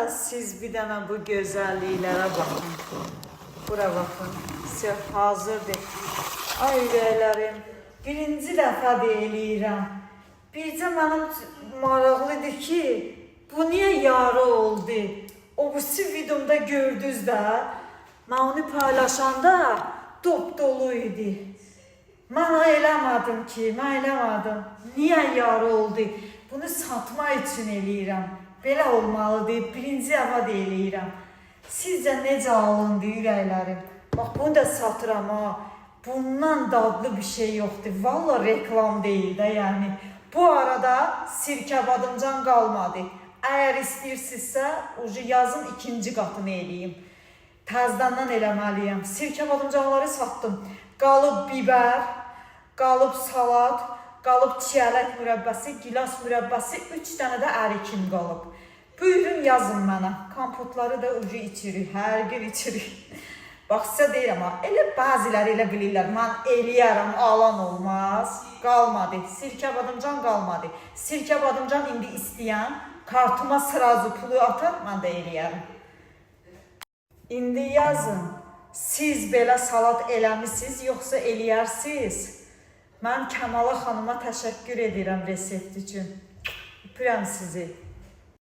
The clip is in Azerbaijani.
siz bir dənə bu gözəlliklərə baxın. Bura baxın. Sizə hazırdır. Ay ürəklərim. Birinci dəfə eləyirəm. Bircə mənim maraqlıdır ki, bu niyə yarı oldu? O bu videomda gördünüz də, mən onu paylaşanda dop dolu idi. Mən eləmədim ki, Niyə yarı oldu? Bunu satma üçün eləyirəm. Belə olmalıdır, birinci dəfə eləyirəm. Sizcə necə alındı ürəklərim? Bax, bunu da satıram ha. Bundan dadlı bir şey yoxdur. Vallahi reklam deyil də yəni. Bu arada sirkə badımcan qalmadı. Əgər istəyirsinizsə, yazın ikinci qatını eləyim. Təzədən eləməliyəm. Sirkə badımcanları satdım. Qalıb biber, qalıb salat, qalıb çiyələk mürəbbəsi, gilas mürəbbəsi, 3 dənə də ərikim qalıb. Buyurun yazın mənə. Kompotları da içirik, hər gün içirik. Bax, sizə deyirəm ha, elə bəziləri elə bilirlər, mən eləyərəm, alan olmaz. Qalmadı, sirkə badımcan qalmadı. Sirkə badımcan indi istəyən, kartuma sırazı pulu atar, mən də eləyərəm. İndi yazın, siz belə salat eləmişsiniz, yoxsa eləyərsiniz? Mən Kəmala xanıma təşəkkür edirəm resept üçün. Öpürəm sizi.